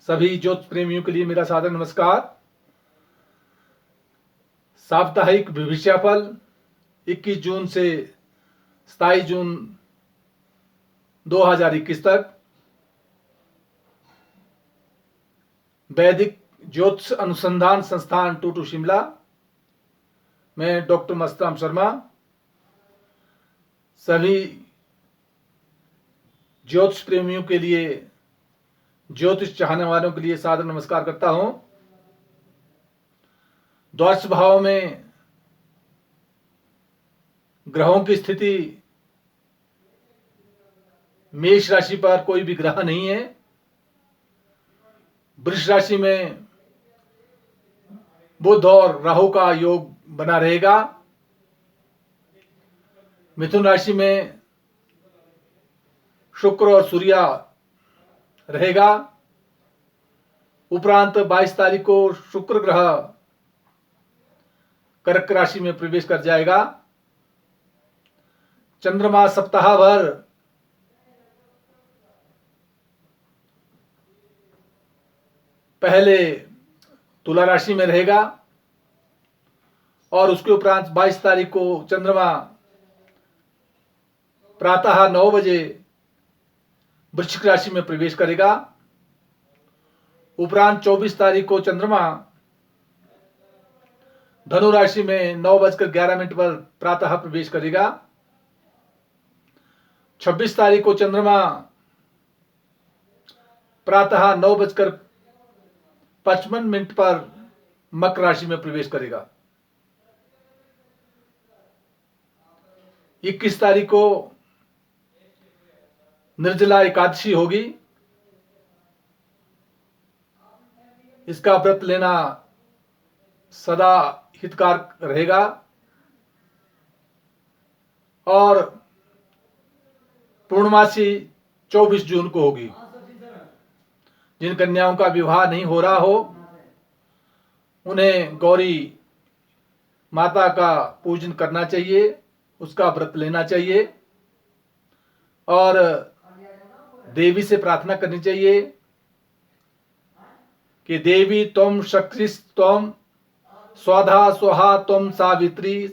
सभी ज्योतिष प्रेमियों के लिए मेरा सादर नमस्कार। साप्ताहिक भविष्यफल 21 जून से 27 जून 2021 तक वैदिक ज्योतिष अनुसंधान संस्थान टूटू शिमला में डॉक्टर मस्तराम शर्मा सभी ज्योतिष प्रेमियों के लिए, ज्योतिष चाहने वालों के लिए सादर नमस्कार करता हूं। द्वादश भाव में ग्रहों की स्थिति, मेष राशि पर कोई भी ग्रह नहीं है। वृष राशि में बुध और राहु का योग बना रहेगा। मिथुन राशि में शुक्र और सूर्य रहेगा। उपरांत 22 तारीख को शुक्र ग्रह कर्क राशि में प्रवेश कर जाएगा। चंद्रमा सप्ताह भर पहले तुला राशि में रहेगा और उसके उपरांत 22 तारीख को चंद्रमा प्रातः 9 बजे वृश्चिक राशि में प्रवेश करेगा। उपरांत 24 तारीख को चंद्रमा धनु राशि में 9:11 पर प्रातः प्रवेश करेगा। 26 तारीख को चंद्रमा प्रातः 9:55 पर मकर राशि में प्रवेश करेगा। 21 तारीख को निर्जला एकादशी होगी। इसका व्रत लेना सदा हितकारक रहेगा। और पूर्णमासी 24 जून को होगी। जिन कन्याओं का विवाह नहीं हो रहा हो उन्हें गौरी माता का पूजन करना चाहिए, उसका व्रत लेना चाहिए और देवी से प्रार्थना करनी चाहिए कि देवी त्वं शक्तिस् त्वं स्वधा स्वाहा त्वं सावित्री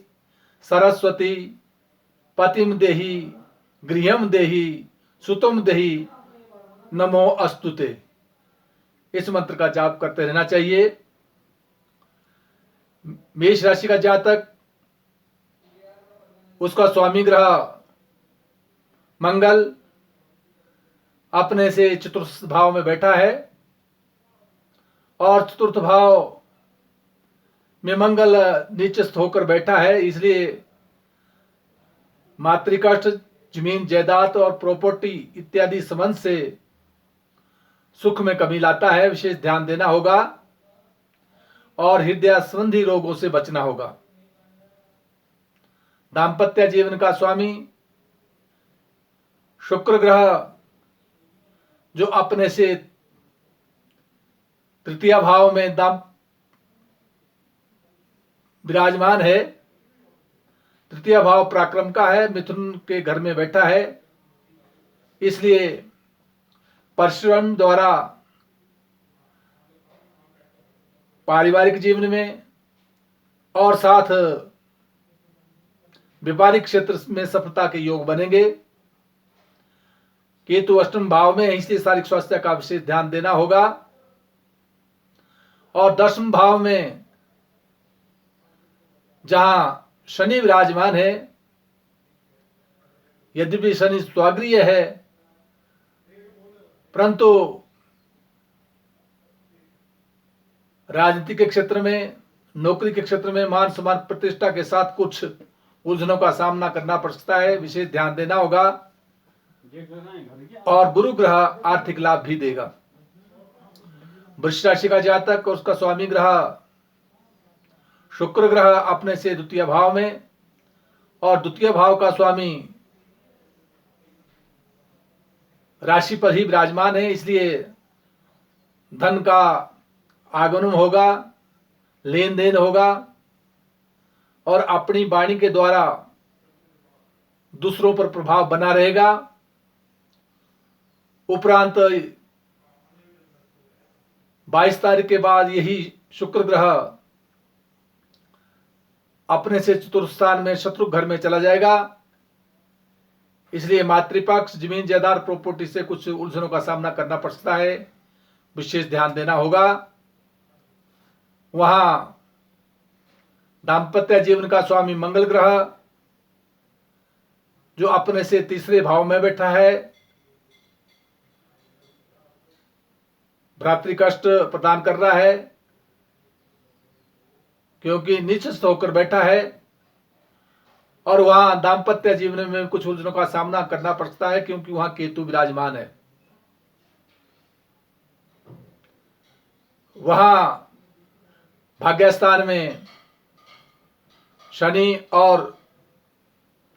सरस्वती पतिम देहि गृहम देहि सुतम देहि नमो अस्तुते। इस मंत्र का जाप करते रहना चाहिए। मेष राशि का जातक, उसका स्वामी ग्रह मंगल अपने से चतुर्थ भाव में बैठा है और चतुर्थ भाव में मंगल नीचस्थ होकर बैठा है, इसलिए मातृकष्ट, जमीन जायदाद और प्रॉपर्टी इत्यादि संबंध से सुख में कमी लाता है। विशेष ध्यान देना होगा और हृदय संबंधी रोगों से बचना होगा। दाम्पत्य जीवन का स्वामी शुक्र ग्रह जो अपने से तृतीय भाव में विराजमान है, तृतीय भाव पराक्रम का है, मिथुन के घर में बैठा है, इसलिए परिश्रम द्वारा पारिवारिक जीवन में और साथ व्यापारिक क्षेत्र में सफलता के योग बनेंगे। केतु अष्टम भाव में है, इसलिए शारीरिक स्वास्थ्य का विशेष ध्यान देना होगा। और 10वें भाव में जहां शनि विराजमान है, यद्यपि शनि स्वागृह है परंतु राजनीति के क्षेत्र में, नौकरी के क्षेत्र में मान सम्मान प्रतिष्ठा के साथ कुछ उलझनों का सामना करना पड़ सकता है। विशेष ध्यान देना होगा। और गुरु ग्रह आर्थिक लाभ भी देगा। वृष राशि का जातक और उसका स्वामी ग्रह शुक्र ग्रह अपने से द्वितीय भाव में और द्वितीय भाव का स्वामी राशि पर ही विराजमान है, इसलिए धन का आगमन होगा, लेन देन होगा और अपनी वाणी के द्वारा दूसरों पर प्रभाव बना रहेगा। उपरांत 22 तारीख के बाद यही शुक्र ग्रह अपने से चतुर्थ स्थान में शत्रु घर में चला जाएगा। इसलिए मातृपक्ष, जमीन जायदाद, प्रॉपर्टी से कुछ उलझनों का सामना करना पड़ सकता है, विशेष ध्यान देना होगा। वहां दाम्पत्य जीवन का स्वामी मंगल ग्रह जो अपने से तीसरे भाव में बैठा है, भ्रातृ कष्ट प्रदान कर रहा है, क्योंकि नीचस्थ होकर बैठा है और वहां दाम्पत्य जीवन में कुछ उलझनों का सामना करना पड़ता है, क्योंकि वहां केतु विराजमान है। वहां भाग्यस्थान में शनि और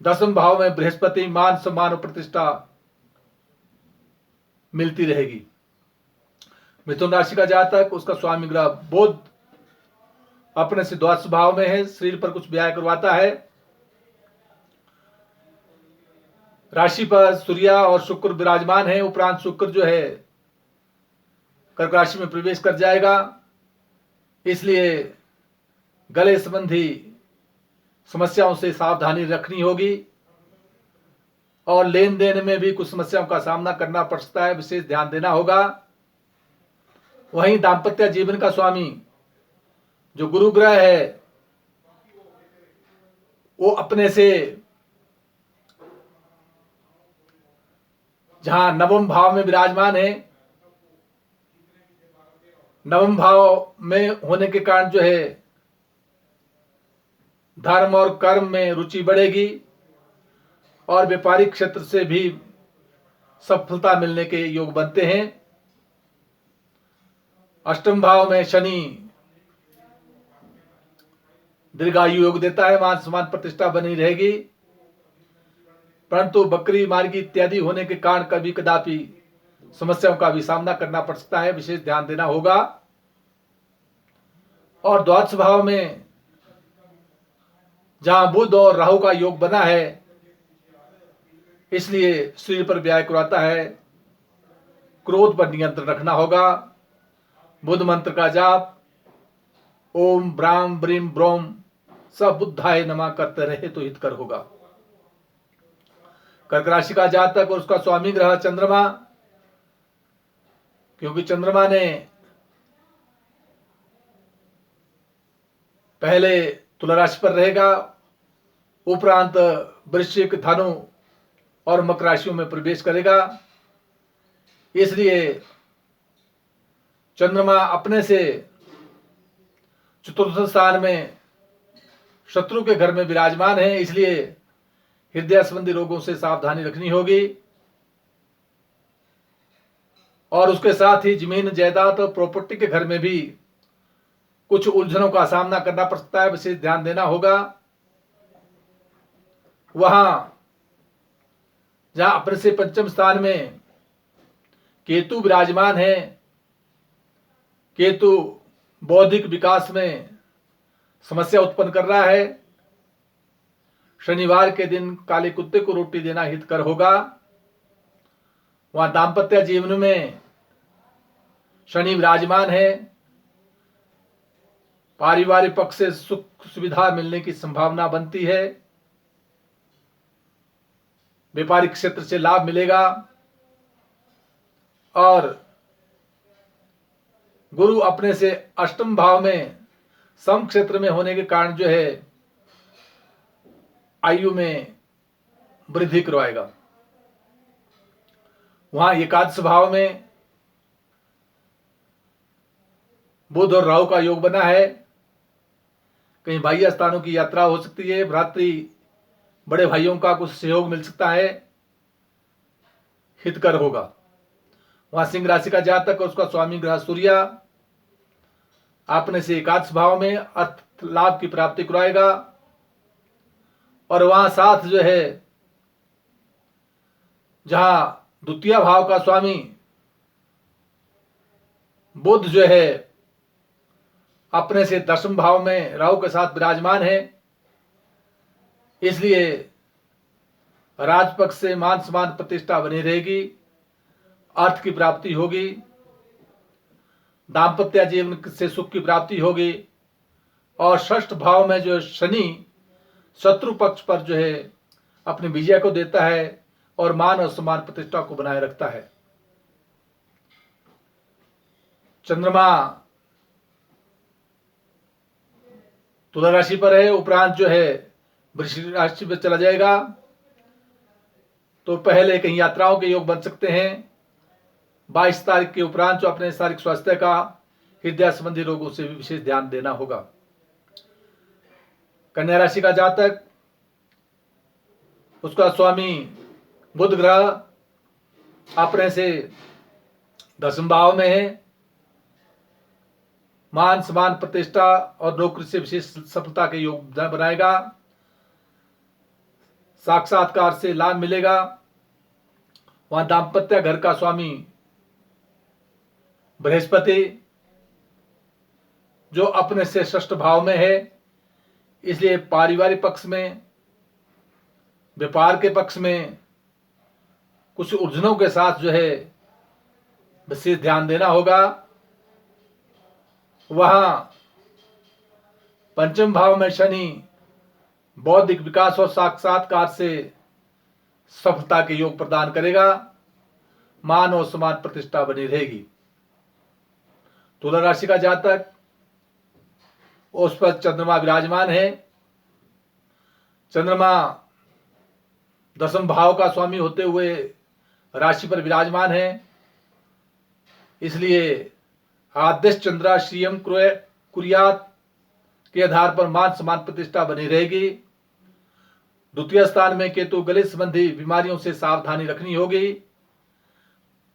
10वें भाव में बृहस्पति, मान सम्मान और प्रतिष्ठा मिलती रहेगी। मिथुन राशि का जातक, उसका स्वामी ग्रह बुध अपने से द्वादश भाव में है, शरीर पर कुछ व्यय करवाता है। राशि पर सूर्य और शुक्र विराजमान है। उपरांत शुक्र जो है कर्क राशि में प्रवेश कर जाएगा, इसलिए गले संबंधी समस्याओं से सावधानी रखनी होगी और लेन देन में भी कुछ समस्याओं का सामना करना पड़ सकता है, विशेष ध्यान देना होगा। वहीं दाम्पत्य जीवन का स्वामी जो गुरु ग्रह है वो अपने से जहां नवम भाव में विराजमान है, नवम भाव में होने के कारण जो है धर्म और कर्म में रुचि बढ़ेगी और व्यापारिक क्षेत्र से भी सफलता मिलने के योग बनते हैं। अष्टम भाव में शनि दीर्घायु योग देता है, मान सम्मान प्रतिष्ठा बनी रहेगी, परंतु बकरी मार्गी इत्यादि होने के कारण कभी कदापि समस्याओं का भी सामना करना पड़ सकता है, विशेष ध्यान देना होगा। और द्वादश भाव में जहां बुध और राहु का योग बना है, इसलिए शरीर पर व्यय करवाता है, क्रोध पर नियंत्रण रखना होगा। बुध मंत्र का जाप ओम ब्राम ब्रीम ब्रोम सब बुद्धाय नमः करते रहे तो हितकर होगा। कर्क राशि का जातक और उसका स्वामी ग्रह चंद्रमा, क्योंकि चंद्रमा ने पहले तुला राशि पर रहेगा, उपरांत वृश्चिक, धनु और मकर राशियों में प्रवेश करेगा, इसलिए चंद्रमा अपने से चतुर्थ स्थान में शत्रु के घर में विराजमान है, इसलिए हृदय संबंधी रोगों से सावधानी रखनी होगी। और उसके साथ ही जमीन जायदाद और प्रॉपर्टी के घर में भी कुछ उलझनों का सामना करना पड़ सकता है, विशेष ध्यान देना होगा। वहां जहां अपने से पंचम स्थान में केतु विराजमान है, केतु बौद्धिक विकास में समस्या उत्पन्न कर रहा है। शनिवार के दिन काले कुत्ते को रोटी देना हितकर होगा। वहां दाम्पत्य जीवन में शनि विराजमान है, पारिवारिक पक्ष से सुख सुविधा मिलने की संभावना बनती है, व्यापारिक क्षेत्र से लाभ मिलेगा और गुरु अपने से अष्टम भाव में सम क्षेत्र में होने के कारण जो है आयु में वृद्धि करवाएगा। वहां एकादश भाव में बुध और राहु का योग बना है, कहीं बाह्य स्थानों की यात्रा हो सकती है, भ्रातृ बड़े भाइयों का कुछ सहयोग मिल सकता है, हितकर होगा। वहां सिंह राशि का जातक और उसका स्वामी ग्रह सूर्य अपने से एकादश भाव में अर्थ लाभ की प्राप्ति कराएगा और वहां साथ जो है जहां द्वितीय भाव का स्वामी बुध जो है अपने से दशम भाव में राहु के साथ विराजमान है, इसलिए राजपक्ष से मान सम्मान प्रतिष्ठा बनी रहेगी, अर्थ की प्राप्ति होगी। दाम्पत्य जीवन से सुख की प्राप्ति होगी। और षष्ठ भाव में जो शनि शत्रु पक्ष पर जो है अपनी विजय को देता है और मान और सम्मान प्रतिष्ठा को बनाए रखता है। चंद्रमा तुला राशि पर है, उपरांत जो है वृश्चिक राशि पर चला जाएगा, तो पहले कहीं यात्राओं के योग बन सकते हैं। 22 तारीख के उपरांत जो अपने शारीरिक स्वास्थ्य का, हृदय संबंधी रोगों से भी विशेष ध्यान देना होगा। कन्या राशि का जातक, उसका स्वामी बुध ग्रह अपने से 10वें भाव में है। मान सम्मान प्रतिष्ठा और नौकरी से विशेष सफलता के योग बनाएगा। साक्षात्कार से लाभ मिलेगा। वहां दाम्पत्य घर का स्वामी बृहस्पति जो अपने से षष्ठ भाव में है, इसलिए पारिवारिक पक्ष में, व्यापार के पक्ष में कुछ उलझनों के साथ जो है विशेष ध्यान देना होगा। वहां पंचम भाव में शनि बौद्धिक विकास और साक्षात्कार से सफलता के योग प्रदान करेगा। मान और सम्मान प्रतिष्ठा बनी रहेगी। तुला राशि का जातक, उस पर चंद्रमा विराजमान है। चंद्रमा 10वें भाव का स्वामी होते हुए राशि पर विराजमान है, इसलिए आदेश चंद्राश्रियम कुर्यात के आधार पर मान सम्मान प्रतिष्ठा बनी रहेगी। द्वितीय स्थान में केतु, गले संबंधी बीमारियों से सावधानी रखनी होगी।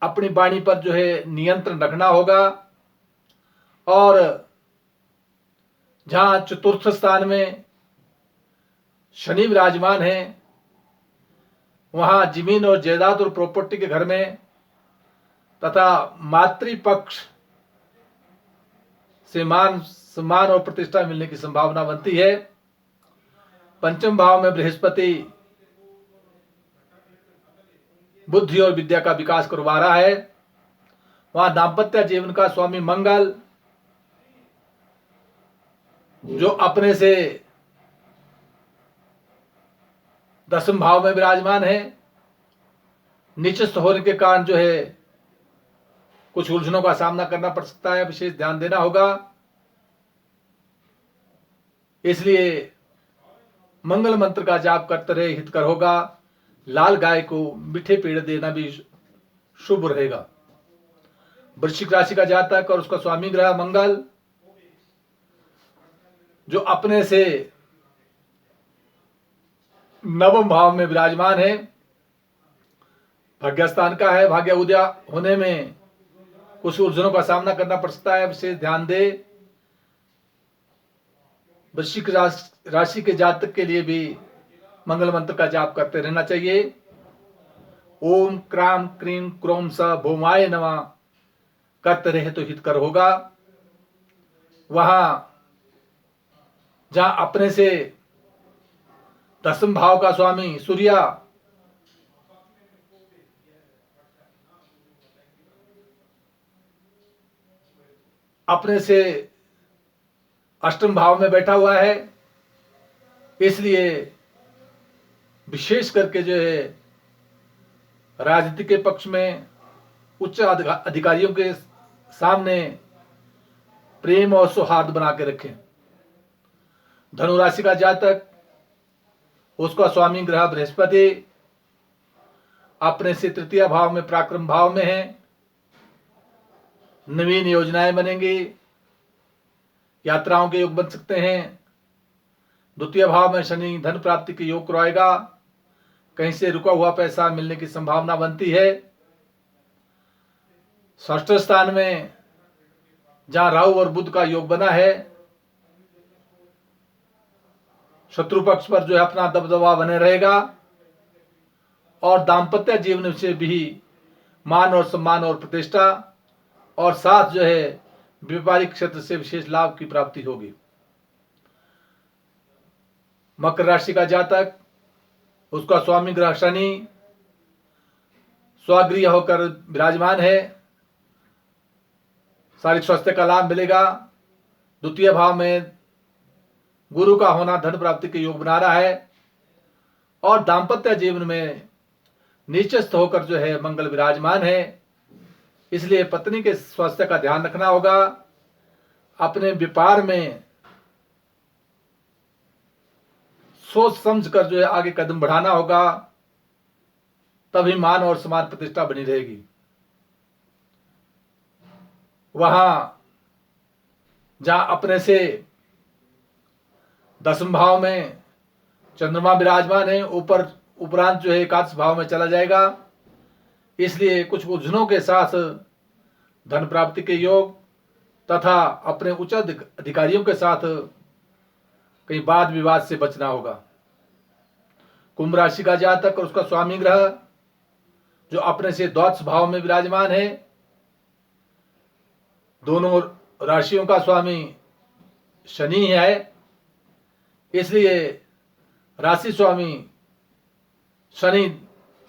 अपनी वाणी पर जो है नियंत्रण रखना होगा। और जहां चतुर्थ स्थान में शनि विराजमान है, वहां जमीन और जायदाद और प्रॉपर्टी के घर में तथा मातृपक्ष से मान सम्मान और प्रतिष्ठा मिलने की संभावना बनती है। पंचम भाव में बृहस्पति बुद्धि और विद्या का विकास करवा रहा है। वहां दाम्पत्य जीवन का स्वामी मंगल जो अपने से 10वें भाव में विराजमान है, नीचस्थ होने के कारण जो है कुछ उलझनों का सामना करना पड़ सकता है, विशेष ध्यान देना होगा। इसलिए मंगल मंत्र का जाप करते रहे हितकर होगा। लाल गाय को मीठे पेड़ देना भी शुभ रहेगा। वृश्चिक राशि का जातक और उसका स्वामी ग्रह मंगल जो अपने से 9वें भाव में विराजमान है, भाग्य स्थान का है। भाग्य उदय होने में कुछ उलझनों का सामना करना पड़ सकता है, विशेष ध्यान दे। वृश्चिक राशि के जातक के लिए भी मंगल मंत्र का जाप करते रहना चाहिए। ओम क्राम क्रीम क्रोम स भौमाय नमः करते रहे तो हितकर होगा। वहां जहां अपने से 10वें भाव का स्वामी सूर्य अपने से 8वें भाव में बैठा हुआ है, इसलिए विशेष करके जो है राजनीति के पक्ष में उच्च अधिकारियों के सामने प्रेम और सौहार्द बना के रखें। धनु राशि का जातक, उसका स्वामी ग्रह बृहस्पति अपने से 3य भाव में पराक्रम भाव में है। नवीन योजनाएं बनेंगी, यात्राओं के योग बन सकते हैं। 2य भाव में शनि धन प्राप्ति के योग करवाएगा। कहीं से रुका हुआ पैसा मिलने की संभावना बनती है। 6ठ स्थान में जहां राहु और बुध का योग बना है, शत्रु पक्ष पर जो है अपना दबदबा बने रहेगा। और दाम्पत्य जीवन से भी मान और सम्मान और प्रतिष्ठा और साथ जो है व्यापारिक क्षेत्र से विशेष लाभ की प्राप्ति होगी। मकर राशि का जातक, उसका स्वामी ग्रह शनि स्वगृह होकर विराजमान है। शारीरिक स्वास्थ्य का लाभ मिलेगा। द्वितीय भाव में गुरु का होना धन प्राप्ति के योग बना रहा है। और दाम्पत्य जीवन में नीचस्थ होकर जो है मंगल विराजमान है, इसलिए पत्नी के स्वास्थ्य का ध्यान रखना होगा। अपने व्यापार में सोच समझ कर जो है आगे कदम बढ़ाना होगा, तभी मान और समान प्रतिष्ठा बनी रहेगी। वहां जहां अपने से 10वें भाव में चंद्रमा विराजमान है, उपरांत जो है एकादश भाव में चला जाएगा, इसलिए कुछ उलझनों के साथ धन प्राप्ति के योग तथा अपने उच्च अधिकारियों के साथ कहीं वाद विवाद से बचना होगा। कुंभ राशि का जातक और उसका स्वामी ग्रह जो अपने से द्वादश भाव में विराजमान है, दोनों राशियों का स्वामी शनि है, इसलिए राशि स्वामी शनि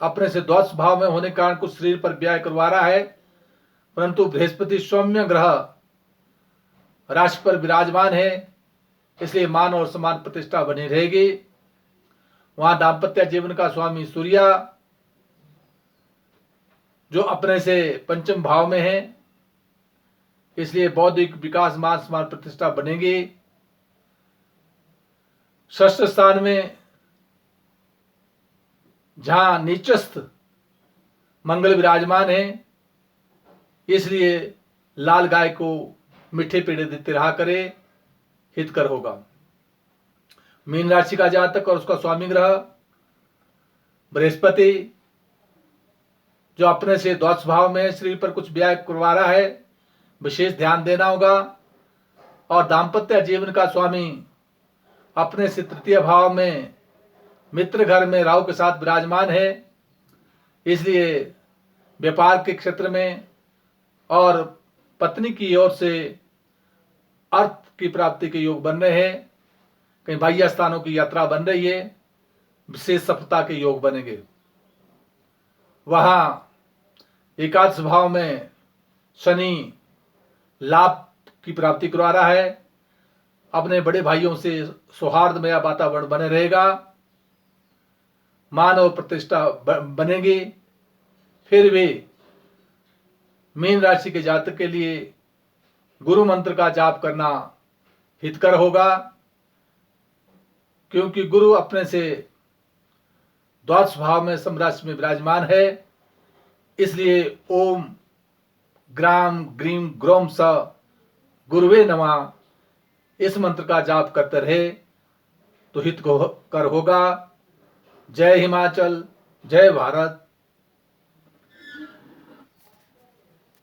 अपने से द्वादश भाव में होने के कारण कुछ शरीर पर व्यय करवा रहा है, परंतु बृहस्पति सौम्य ग्रह राशि पर विराजमान है, इसलिए मान और समान प्रतिष्ठा बनी रहेगी। वहां दाम्पत्य जीवन का स्वामी सूर्य जो अपने से पंचम भाव में है, इसलिए बौद्धिक विकास मान समान प्रतिष्ठा बनेगी। षष्ठ स्थान में जहां नीचस्थ मंगल विराजमान है, इसलिए लाल गाय को मीठे पेड़े देते रहा करे, हितकर होगा। मीन राशि का जातक और उसका स्वामी ग्रह बृहस्पति जो अपने से द्वादश भाव में शरीर पर कुछ व्यय करवा रहा है, विशेष ध्यान देना होगा। और दाम्पत्य जीवन का स्वामी अपने से तृतीय भाव में मित्र घर में राहु के साथ विराजमान है, इसलिए व्यापार के क्षेत्र में और पत्नी की ओर से अर्थ की प्राप्ति के योग बन रहे हैं। कहीं बाह्य स्थानों की यात्रा बन रही है, विशेष सफलता के योग बनेंगे। वहां एकादश भाव में शनि लाभ की प्राप्ति करवा रहा है, अपने बड़े भाइयों से सौहार्दमय वातावरण बने रहेगा, मान और प्रतिष्ठा बनेगी। फिर भी मीन राशि के जातक के लिए गुरु मंत्र का जाप करना हितकर होगा, क्योंकि गुरु अपने से द्वादश भाव में समराशि में विराजमान है, इसलिए ओम ग्राम ग्रीम ग्रोम स गुरुवे नमः इस मंत्र का जाप करते रहे तो हित कर होगा। जय हिमाचल, जय भारत।